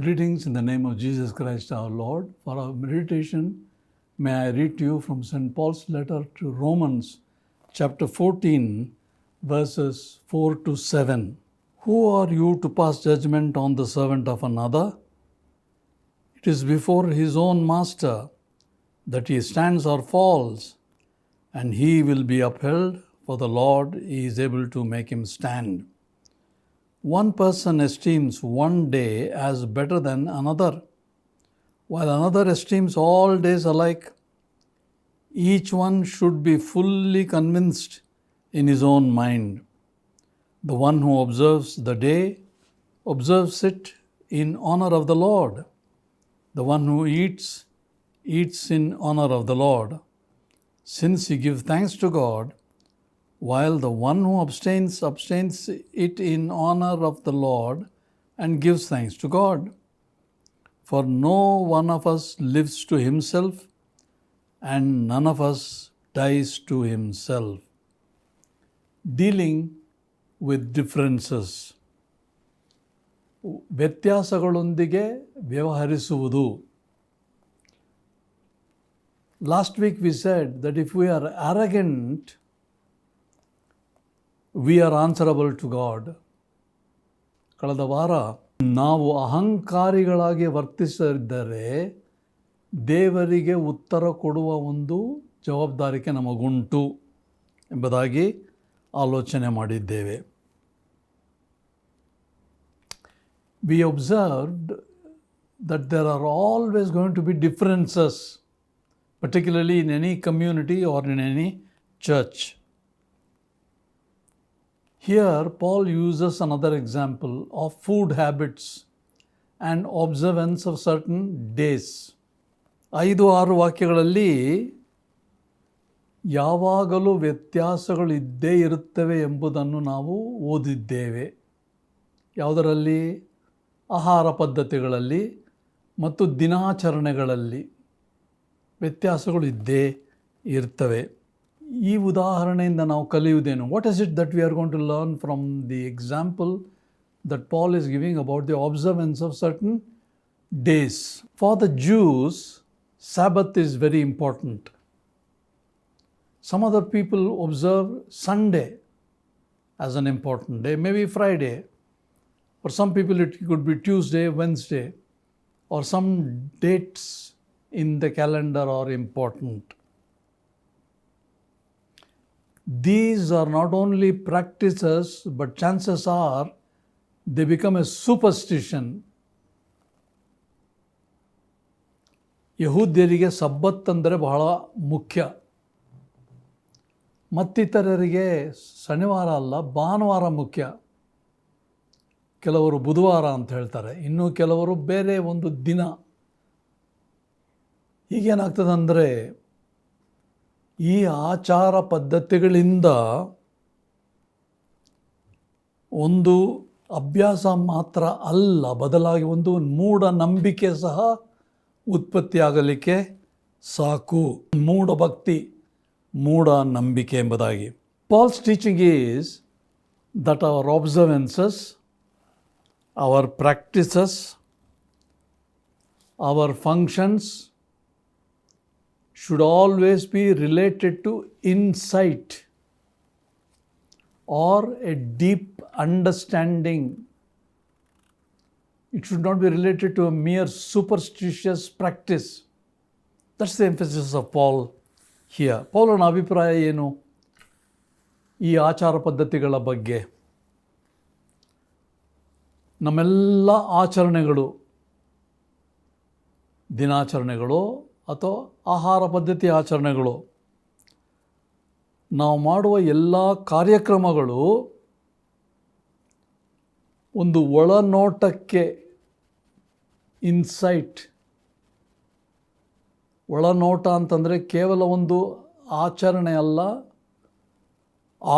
Greetings in the name of Jesus Christ our Lord. For our meditation, may I read to you from St. Paul's letter to Romans, chapter 14, verses 4 to 7. Who are you to pass judgment on the servant of another? It is before his own master that he stands or falls, and he will be upheld, for the Lord is able to make him stand. One person esteems one day as better than another, while another esteems all days alike. Each one should be fully convinced in his own mind. The one who observes the day observes it in honor of the Lord. The one who eats in honor of the Lord, since he gives thanks to God, while the one who abstains it in honor of the Lord and gives thanks to God. For no one of us lives to himself, and none of us dies to himself. Dealing with differences. ವ್ಯತ್ಯಾಸಗಳೊಂದಿಗೆ ವ್ಯವಹರಿಸುವುದು. Last week we said that if we are arrogant, we are answerable to God. ಕಳೆದ ವಾರ ನಾವು ಅಹಂಕಾರಿಗಳಾಗಿ ವರ್ತಿಸಿದರೆ ದೇವರಿಗೆ ಉತ್ತರ ಕೊಡುವ ಒಂದು ಜವಾಬ್ದಾರಿಕೆ ನಮಗುಂಟು ಎಂಬುದಾಗಿ ಆಲೋಚನೆ ಮಾಡಿದ್ದೇವೆ. We observed that there are always going to be differences, particularly in any community or in any church. Here, Paul uses another example of food habits and observance of certain days. 5-6 ವಾಕ್ಯಗಳಲ್ಲಿ ಯಾವಾಗಲೂ ವ್ಯತ್ಯಾಸಗಳು ಇದ್ದೇ ಇರುತ್ತವೆ ಎಂಬುದನ್ನು ನಾವು ಓದಿದ್ದೇವೆ. ಯಾವುದರಲ್ಲಿ? ಆಹಾರ ಪದ್ಧತಿಗಳಲ್ಲಿ ಮತ್ತು ದಿನಾಚರಣೆಗಳಲ್ಲಿ ವ್ಯತ್ಯಾಸಗಳು ಇದ್ದೇ ಇರ್ತವೆ. ಈ ಉದಾಹರಣೆಯಿಂದ ನಾವು ಕಲಿಯುವುದೇನು? What is it that we are going to learn from the example that Paul is giving about the observance of certain days. For the Jews, Sabbath is very important. Some other people observe Sunday as an important day, maybe Friday. For some people it could be Tuesday, Wednesday, or some dates in the calendar are important. These are not only practices, but chances are they become a superstition. ಯಹೂದ್ಯರಿಗೆ ಸಬ್ಬತ್ ಅಂದರೆ ಬಹಳ ಮುಖ್ಯ. ಮತ್ತಿತರರಿಗೆ ಶನಿವಾರ ಅಲ್ಲ, ಭಾನುವಾರ ಮುಖ್ಯ. ಕೆಲವರು ಬುಧವಾರ ಅಂತ ಹೇಳ್ತಾರೆ, ಇನ್ನು ಕೆಲವರು ಬೇರೆ ಒಂದು ದಿನ. ಈಗೇನಾಗ್ತದಂದರೆ ಈ ಆಚಾರ ಪದ್ಧತಿಗಳಿಂದ ಒಂದು ಅಭ್ಯಾಸ ಮಾತ್ರ ಅಲ್ಲ, ಬದಲಾಗಿ ಒಂದು ಮೂಢನಂಬಿಕೆ ಸಹ ಉತ್ಪತ್ತಿಯಾಗಲಿಕ್ಕೆ ಸಾಕು. ಮೂಢಭಕ್ತಿ, ಮೂಢನಂಬಿಕೆ ಎಂಬುದಾಗಿ. Paul's teaching is that our observances, our practices, our functions should always be related to insight or a deep understanding. It should not be related to a mere superstitious practice. That's the emphasis of Paul here. ಪೌಲನ ಅಭಿಪ್ರಾಯ ಏನು ಈ ಆಚಾರ ಪದ್ಧತಿಗಳ ಬಗ್ಗೆ? ನಮ್ಮೆಲ್ಲ ಆಚರಣೆಗಳು, ದಿನಾಚರಣೆಗಳು ಅಥವಾ ಆಹಾರ ಪದ್ಧತಿ ಆಚರಣೆಗಳು, ನಾವು ಮಾಡುವ ಎಲ್ಲ ಕಾರ್ಯಕ್ರಮಗಳು ಒಂದು ಒಳನೋಟಕ್ಕೆ, ಇನ್ಸೈಟ್. ಒಳನೋಟ ಅಂತಂದರೆ ಕೇವಲ ಒಂದು ಆಚರಣೆ ಅಲ್ಲ,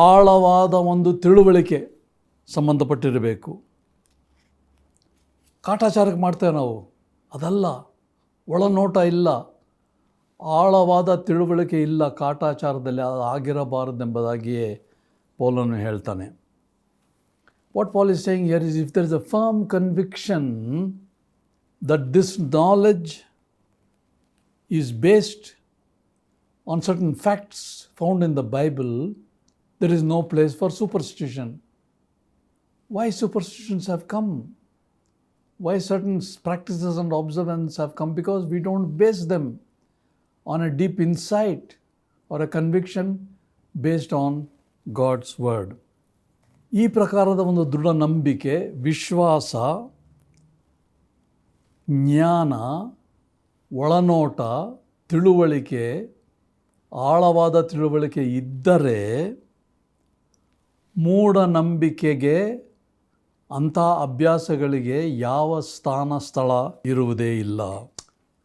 ಆಳವಾದ ಒಂದು ತಿಳುವಳಿಕೆ ಸಂಬಂಧಪಟ್ಟಿರಬೇಕು. ಕಾಟಾಚಾರಕ್ಕೆ ಮಾಡ್ತೇವೆ ನಾವು, ಅದಲ್ಲ. ಒಳನೋಟ ಇಲ್ಲ, ಆಳವಾದ ತಿಳುವಳಿಕೆ ಇಲ್ಲ ಕಾಟಾಚಾರದಲ್ಲಿ, ಅದು ಆಗಿರಬಾರದೆಂಬುದಾಗಿಯೇ ಪೌಲನು ಹೇಳ್ತಾನೆ. What Paul is saying here is, if there is a firm conviction that this knowledge is based on certain facts found in the Bible, there is no place for superstition. Why superstitions have come? Why certain practices and observances have come? Because we don't base them on a deep insight or a conviction based on God's word. ಈ ಪ್ರಕಾರದ ಒಂದು ದೃಢ ನಂಬಿಕೆ, ವಿಶ್ವಾಸ, ಜ್ಞಾನ, ಒಳನೋಟ, ತಿಳುವಳಿಕೆ, ಆಳವಾದ ತಿಳುವಳಿಕೆ ಇದ್ದರೆ ಮೂಢನಂಬಿಕೆಗೆ, ಅಂಥ ಅಭ್ಯಾಸಗಳಿಗೆ ಯಾವ ಸ್ಥಳ ಇರುವುದೇ ಇಲ್ಲ.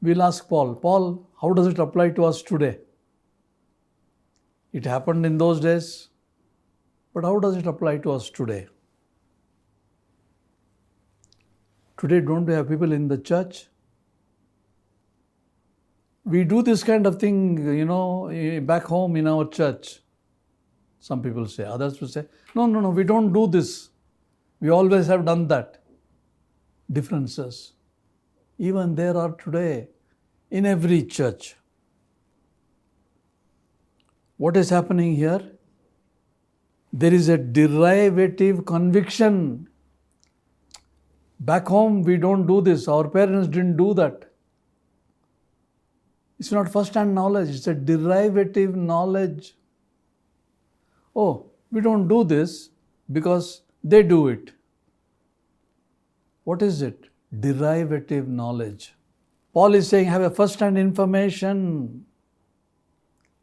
We'll ask Paul, how does it apply to us today? It happened in those days, but how does it apply to us today? Today, don't we have people in the church? We do this kind of thing, back home in our church. Some people say, others will say, no, we don't do this. We always have done that. Differences. Even there are today in every church. What is happening here? There is a derivative conviction. Back home, we don't do this. Our parents didn't do that. It's not first-hand knowledge. It's a derivative knowledge. Oh, we don't do this because they do it. What is it? Derivative knowledge. Paul is saying have a first-hand information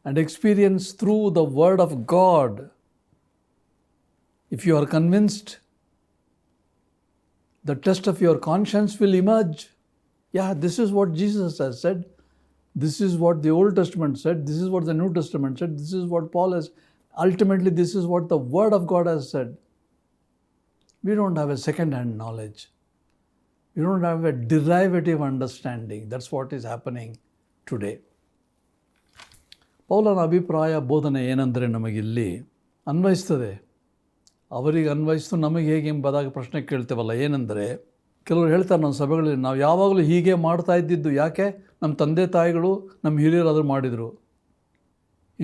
and experience through the word of God. If you are convinced, the test of your conscience will emerge. Yeah, this is what Jesus has said. This is what the Old Testament said. This is what the New Testament said. This is what Paul has. Ultimately, this is what the Word of God has said. We don't have a second-hand knowledge. We don't have a derivative understanding. That's what is happening today. ಪೌಲನ ಅಭಿಪ್ರಾಯ ಬೋಧನೆ ಏನಂದರೆ ನಮಗಿಲ್ಲಿ ಅನ್ವಯಿಸ್ತದೆ. ಅವರಿಗೆ ಅನ್ವಯಿಸ್ತು ನಮಗೆ ಹೇಗೆ ಎಂಬುದಾಗಿ ಪ್ರಶ್ನೆ ಕೇಳ್ತೇವಲ್ಲ. ಏನಂದರೆ ಕೆಲವರು ಹೇಳ್ತಾರೆ ನಮ್ಮ ಸಭೆಗಳಲ್ಲಿ ನಾವು ಯಾವಾಗಲೂ ಹೀಗೆ ಮಾಡ್ತಾ ಇದ್ದಿದ್ದು. ಯಾಕೆ? ನಮ್ಮ ತಂದೆ ತಾಯಿಗಳು, ನಮ್ಮ ಹಿರಿಯರು ಅದನ್ನು ಮಾಡಿದರು.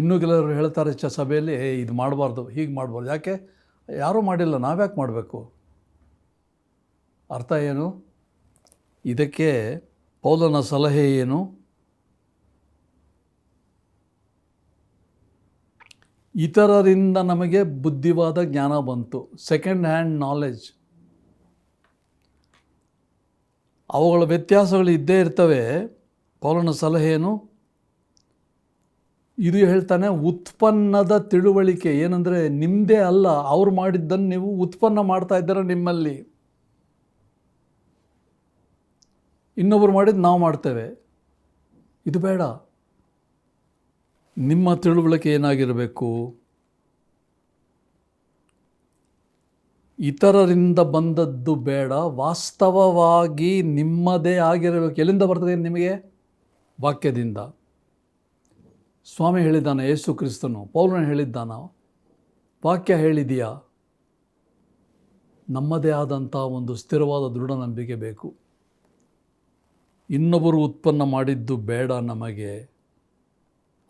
ಇನ್ನೂ ಕೆಲವರು ಹೇಳ್ತಾರೆ ಸಭೆಯಲ್ಲಿ ಇದು ಮಾಡಬಾರ್ದು, ಹೀಗೆ ಮಾಡಬಾರ್ದು. ಯಾಕೆ? ಯಾರೂ ಮಾಡಿಲ್ಲ, ನಾವ್ಯಾಕೆ ಮಾಡಬೇಕು? ಅರ್ಥ ಏನು? ಇದಕ್ಕೆ ಪೌಲನ ಸಲಹೆ ಏನು? ಇತರರಿಂದ ನಮಗೆ ಬುದ್ಧಿವಾದ ಜ್ಞಾನ ಬಂತು, ಸೆಕೆಂಡ್ ಹ್ಯಾಂಡ್ ನಾಲೆಜ್. ಅವುಗಳ ವ್ಯತ್ಯಾಸಗಳು ಇದ್ದೇ ಇರ್ತವೆ. ಪೌಲನ ಸಲಹೆ ಏನು? ಇದು ಹೇಳ್ತಾನೆ, ಉತ್ಪನ್ನದ ತಿಳುವಳಿಕೆ. ಏನಂದರೆ ನಿಮ್ಮದೇ ಅಲ್ಲ, ಅವ್ರು ಮಾಡಿದ್ದನ್ನು ನೀವು ಉತ್ಪನ್ನ ಮಾಡ್ತಾ ಇದ್ದಾರೆ ನಿಮ್ಮಲ್ಲಿ. ಇನ್ನೊಬ್ರು ಮಾಡಿದ್ದು ನಾವು ಮಾಡ್ತೇವೆ, ಇದು ಬೇಡ. ನಿಮ್ಮ ತಿಳುವಳಿಕೆ ಏನಾಗಿರಬೇಕು? ಇತರರಿಂದ ಬಂದದ್ದು ಬೇಡ, ವಾಸ್ತವವಾಗಿ ನಿಮ್ಮದೇ ಆಗಿರಬೇಕು. ಎಲ್ಲಿಂದ ಬರ್ತದೆ ನಿಮಗೆ? ವಾಕ್ಯದಿಂದ. ಸ್ವಾಮಿ ಹೇಳಿದ್ದಾನೆ, ಯೇಸು ಕ್ರಿಸ್ತನು, ಪೌಲನ ಹೇಳಿದ್ದಾನ, ವಾಕ್ಯ ಹೇಳಿದೆಯಾ? ನಮ್ಮದೇ ಆದಂಥ ಒಂದು ಸ್ಥಿರವಾದ ದೃಢ ನಂಬಿಕೆ ಬೇಕು. ಇನ್ನೊಬ್ಬರು ಉತ್ಪನ್ನ ಮಾಡಿದ್ದು ಬೇಡ ನಮಗೆ.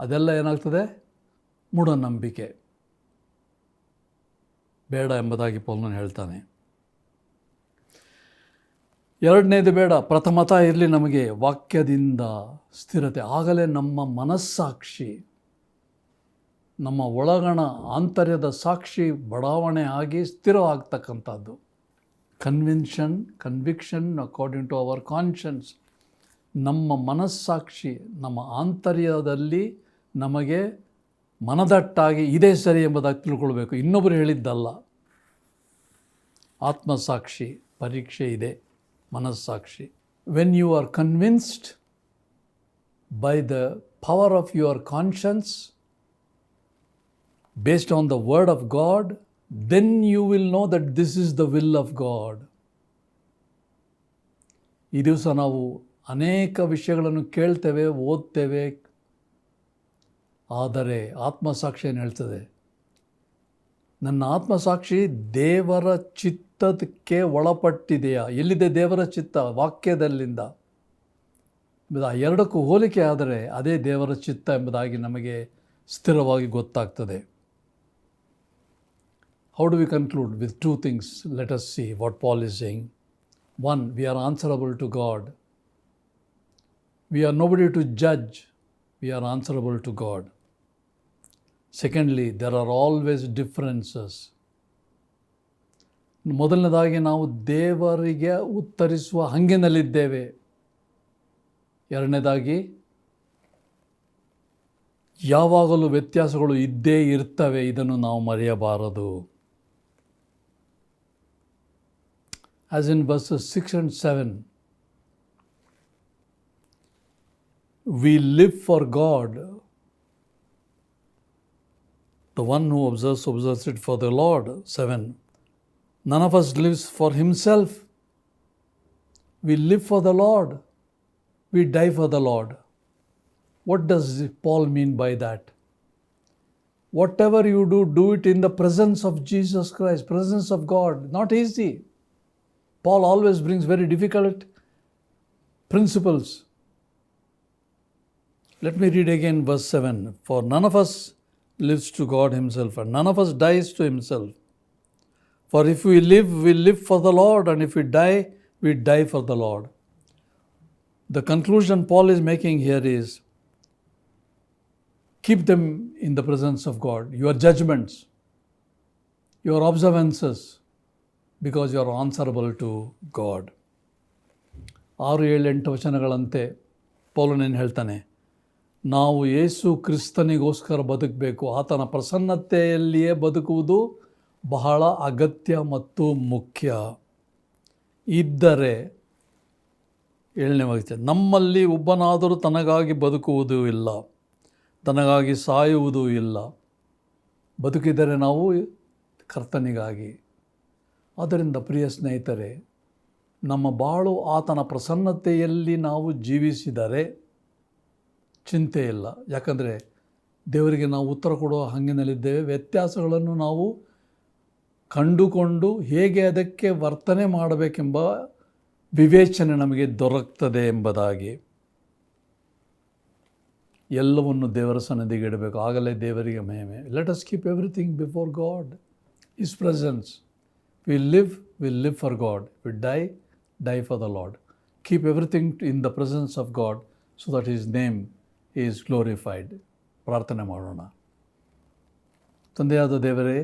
ಅದೆಲ್ಲ ಏನಾಗ್ತದೆ? ಮೂಢನಂಬಿಕೆ. ಬೇಡ ಎಂಬುದಾಗಿ ಪೌಲನು ಹೇಳ್ತಾನೆ. ಎರಡನೇದು ಬೇಡ, ಪ್ರಥಮತಃ ಇರಲಿ ನಮಗೆ ವಾಕ್ಯದಿಂದ ಸ್ಥಿರತೆ. ಆಗಲೇ ನಮ್ಮ ಮನಸ್ಸಾಕ್ಷಿ, ನಮ್ಮ ಒಳಗಣ ಆಂತರ್ಯದ ಸಾಕ್ಷಿ ಬಡಾವಣೆ ಆಗಿ ಸ್ಥಿರವಾಗ್ತಕ್ಕಂಥದ್ದು. Conviction according to our conscience. ನಮ್ಮ ಮನಸ್ಸಾಕ್ಷಿ, ನಮ್ಮ ಆಂತರ್ಯದಲ್ಲಿ ನಮಗೆ ಮನದಟ್ಟಾಗಿ ಇದೇ ಸರಿ ಎಂಬುದಾಗಿ ತಿಳ್ಕೊಳ್ಬೇಕು, ಇನ್ನೊಬ್ಬರು ಹೇಳಿದ್ದಲ್ಲ. ಆತ್ಮಸಾಕ್ಷಿ ಪರೀಕ್ಷೆ ಇದೆ, ಮನಸ್ಸಾಕ್ಷಿ. When you are convinced by the power of your conscience based on the word of God, then you will know that this is the will of God. ಈ ದಿವಸ ನಾವು ಅನೇಕ ವಿಷಯಗಳನ್ನು ಕೇಳ್ತೇವೆ, ಓದ್ತೇವೆ. ಆದರೆ ಆತ್ಮಸಾಕ್ಷಿ ಏನು ಹೇಳ್ತದೆ? ನನ್ನ ಆತ್ಮಸಾಕ್ಷಿ ದೇವರ ಚಿತ್ತಕ್ಕೆ ಒಳಪಟ್ಟಿದೆಯಾ? ಎಲ್ಲಿದೆ ದೇವರ ಚಿತ್ತ? ವಾಕ್ಯದಲ್ಲಿಂದ. ಆ ಎರಡಕ್ಕೂ ಹೋಲಿಕೆ ಆದರೆ ಅದೇ ದೇವರ ಚಿತ್ತ ಎಂಬುದಾಗಿ ನಮಗೆ ಸ್ಥಿರವಾಗಿ ಗೊತ್ತಾಗ್ತದೆ. How do we conclude? With two things. Let us see what Paul is saying. One, we are answerable to God. We are nobody to judge. We are answerable to God. Secondly, there are always differences. ಮೊದಲನೇದಾಗಿ ನಾವು ದೇವರಿಗೆ ಉತ್ತರಿಸುವ ಹಂಗಿನಲ್ಲಿದ್ದೇವೆ. ಎರಡನೇದಾಗಿ ಯಾವಾಗಲೂ ವ್ಯತ್ಯಾಸಗಳು ಇದ್ದೇ ಇರ್ತವೆ. ಇದನ್ನು ನಾವು ಮರೆಯಬಾರದು. As in verses 6 and 7, we live for God. The one who observes it for the Lord. 7. None of us lives for himself. We live for the Lord. We die for the Lord. What does Paul mean by that? Whatever you do, do it in the presence of Jesus Christ, presence of God. Not easy. Paul always brings very difficult principles. Let me read again verse 7. For none of us lives to God himself, and none of us dies to himself. For if we live for the Lord, and if we die for the Lord. The conclusion Paul is making here is, keep them in the presence of God, your judgments, your observances, because you are answerable to God. 6, 7, 8 ವಚನಗಳಂತೆ ಪೌಲನೇನು ಹೇಳ್ತಾನೆ? ನಾವು ಯೇಸು ಕ್ರಿಸ್ತನಿಗೋಸ್ಕರ ಬದುಕಬೇಕು. ಆತನ ಪ್ರಸನ್ನತೆಯಲ್ಲಿಯೇ ಬದುಕುವುದು ಬಹಳ ಅಗತ್ಯ ಮತ್ತು ಮುಖ್ಯ. ಇದ್ದರೆ 7ನೇ ವಾಕ್ಯ, ನಮ್ಮಲ್ಲಿ ಒಬ್ಬನಾದರೂ ತನಗಾಗಿ ಬದುಕುವುದೂ ಇಲ್ಲ, ತನಗಾಗಿ ಸಾಯುವುದೂ ಇಲ್ಲ. ಬದುಕಿದರೆ ನಾವು ಕರ್ತನಿಗಾಗಿ. ಆದ್ದರಿಂದ ಪ್ರಿಯ ಸ್ನೇಹಿತರೆ, ನಮ್ಮ ಬಾಳು ಆತನ ಪ್ರಸನ್ನತೆಯಲ್ಲಿ ನಾವು ಜೀವಿಸಿದರೆ ಚಿಂತೆ ಇಲ್ಲ. ಯಾಕಂದರೆ ದೇವರಿಗೆ ನಾವು ಉತ್ತರ ಕೊಡುವ ಹಂಗಿನಲ್ಲಿದ್ದೇವೆ. ವ್ಯತ್ಯಾಸಗಳನ್ನು ನಾವು ಕಂಡುಕೊಂಡು ಹೇಗೆ ಅದಕ್ಕೆ ವರ್ತನೆ ಮಾಡಬೇಕೆಂಬ ವಿವೇಚನೆ ನಮಗೆ ದೊರಕ್ತದೆ ಎಂಬುದಾಗಿ. ಎಲ್ಲವನ್ನು ದೇವರ ಸನ್ನಿಧಿಗೆ ಇಡಬೇಕು, ಆಗಲೇ ದೇವರಿಗೆ ಮಹಿಮೆ. Let us keep everything before god, his presence. We live for God. We die for the Lord. Keep everything in the presence of God so that his name is glorified. ಪ್ರಾರ್ಥನೆ ಮಾಡೋಣ. ತಂದೆಯಾದ ದೇವರೇ,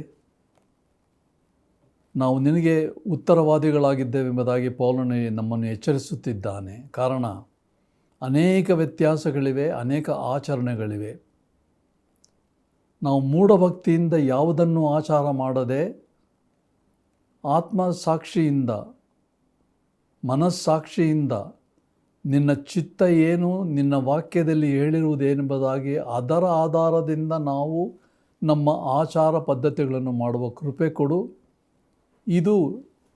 ನಾವು ನಿನಗೆ ಉತ್ತರವಾದಿಗಳಾಗಿದ್ದೇವೆ ಎಂಬುದಾಗಿ ಪೌಲನು ನಮ್ಮನ್ನು ಎಚ್ಚರಿಸುತ್ತಿದ್ದಾನೆ. ಕಾರಣ ಅನೇಕ ವ್ಯತ್ಯಾಸಗಳಿವೆ, ಅನೇಕ ಆಚರಣೆಗಳಿವೆ. ನಾವು ಮೂಢಭಕ್ತಿಯಿಂದ ಯಾವುದನ್ನು ಆಚಾರ ಮಾಡದೆ ಆತ್ಮಸಾಕ್ಷಿಯಿಂದ, ಮನಸ್ಸಾಕ್ಷಿಯಿಂದ ನಿನ್ನ ಚಿತ್ತ ಏನು, ನಿನ್ನ ವಾಕ್ಯದಲ್ಲಿ ಹೇಳಿರುವುದೇನೆಂಬುದಾಗಿ ಅದರ ಆಧಾರದಿಂದ ನಾವು ನಮ್ಮ ಆಚಾರ ಪದ್ಧತಿಗಳನ್ನು ಮಾಡುವ ಕೃಪೆ ಕೊಡು. ಇದು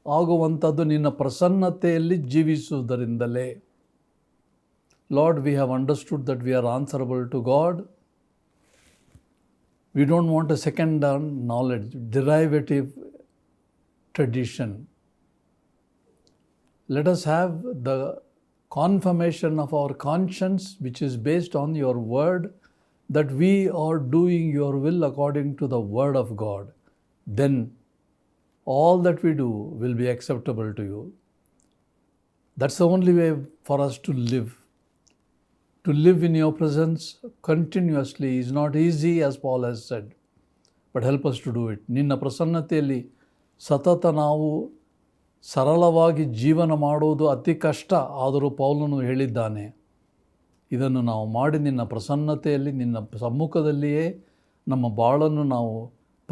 ಆಗುವಂಥದ್ದು ನಿನ್ನ ಪ್ರಸನ್ನತೆಯಲ್ಲಿ ಜೀವಿಸುವುದರಿಂದಲೇ. Lord, we have understood that we are answerable to God. We don't want a second-hand knowledge, derivative tradition. Let us have the confirmation of our conscience, which is based on your word, that we are doing your will according to the word of God. Then all that we do will be acceptable to you. That's the only way for us to live. To live in your presence continuously is not easy, as Paul has said, but help us to do it. ನಿನ್ನ ಪ್ರಸನ್ನತೆಯಲ್ಲಿ ಸತತ ನಾವು ಸರಳವಾಗಿ ಜೀವನ ಮಾಡುವುದು ಅತಿ ಕಷ್ಟ. ಆದರೂ ಪೌಲನು ಹೇಳಿದ್ದಾನೆ, ಇದನ್ನು ನಾವು ಮಾಡಿ ನಿನ್ನ ಪ್ರಸನ್ನತೆಯಲ್ಲಿ, ನಿನ್ನ ಸಮ್ಮುಖದಲ್ಲಿಯೇ ನಮ್ಮ ಬಾಳನ್ನು ನಾವು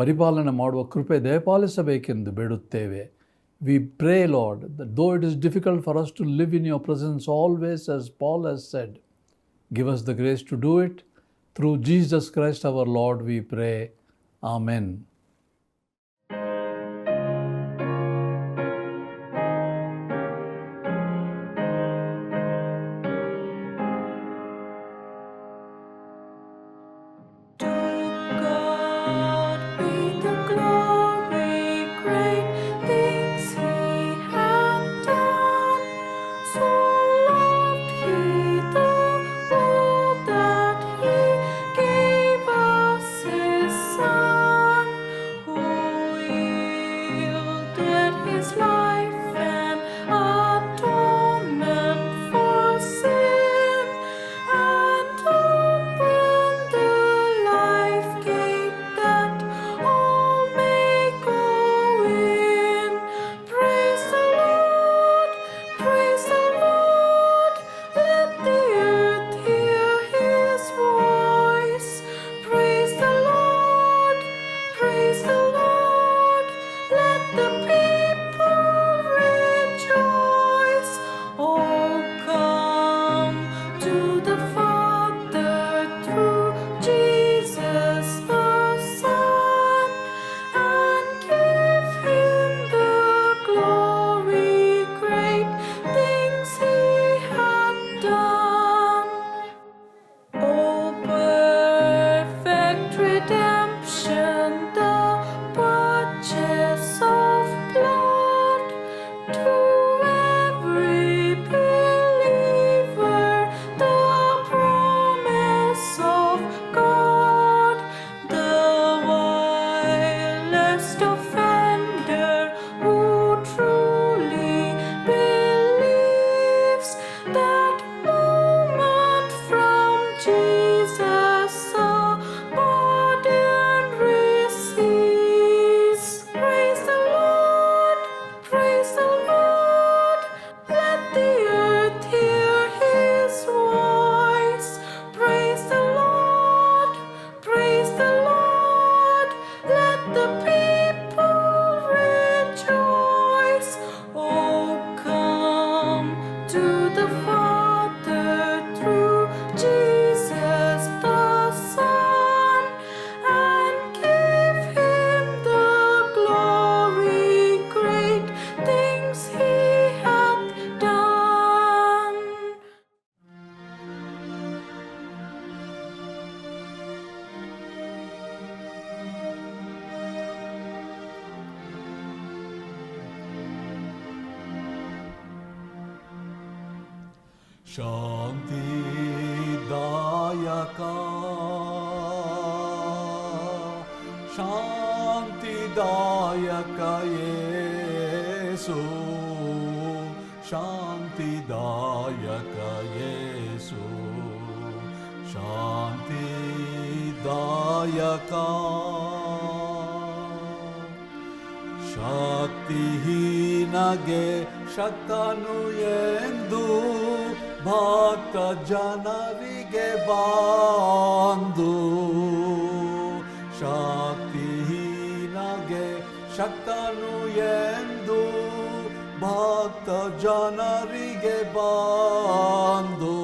ಪರಿಪಾಲನೆ ಮಾಡುವ ಕೃಪೆ ದಯಪಾಲಿಸಬೇಕೆಂದು ಬೇಡುತ್ತೇವೆ. We pray, Lord, that though it is difficult for us to live in your presence always, as Paul has said, give us the grace to do it. Through Jesus Christ our Lord we pray. Amen. To God be the glory. ಶಾಂತಿದಾಯಕ ಶಾಂತಿದಾಯಕ ಯೇಸು ಶಾಂತಿದಾಯಕ ಯೇಸು ಶಾಂತಿದಾಯಕ ಶಕ್ತಿಹೀನಗೆ ಶಕ್ತನು ಎಂದು ಭಕ್ತ ಜನರಿಗೆ ಬಂದು ಶಕ್ತಿಹೀನಗೆ ಶಕ್ತನು ಎಂದು ಭಕ್ತ ಜನರಿಗೆ ಬಂದು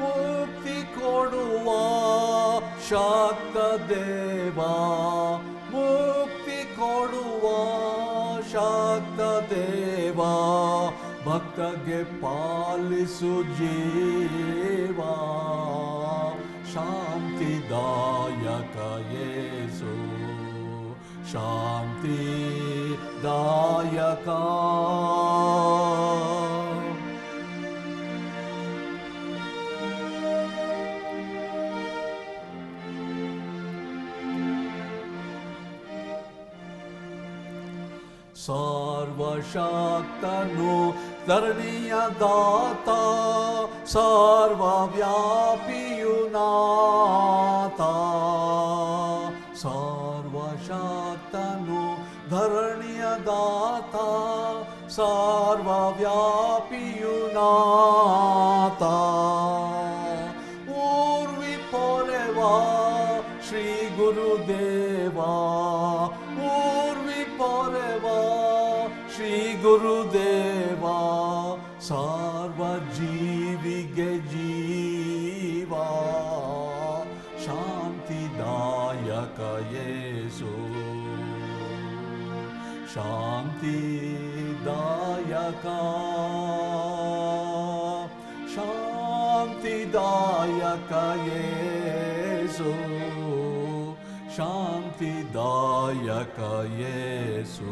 ಮುಕ್ತಿ ಕೊಡುವ ಶಕ್ತ ದೇವ ಮುಕ್ತಿ ಕೊಡುವ ಶಕ್ತ ದೇವ ಭಕ್ತಗೆ ಪಾಲಿಸು ಜೀವ ಶಾಂತಿದಾಯಕ ಯೇಸು ಶಾಂತಿದಾಯಕ ಸರ್ವಶಕ್ತನು ಧರಣಿಯ ದಾತ ಸರ್ವವ್ಯಾಪಿಯು ನಾಥ ಸರ್ವಶಕ್ತನು ಧರಣಿಯ ದಾತ ಸರ್ವವ್ಯಾಪಿಯು ನಾಥ ಊರ್ವಿ ಪೊರೆವಾ ಶ್ರೀ ಗುರುದೇವಾ ಊರ್ವಿ ಪೊರೆವಾ ಶ್ರೀ ಗುರುದೇವಾ ಸರ್ವ ಜೀವಿಗೆ ಜೀವ ಶಾಂತಿದಾಯಕ ಯೇಸು ಶಾಂತಿದಾಯಕ ಶಾಂತಿದಾಯಕ ಯೇಸು ಶಾಂತಿದಾಯಕ ಯೇಸು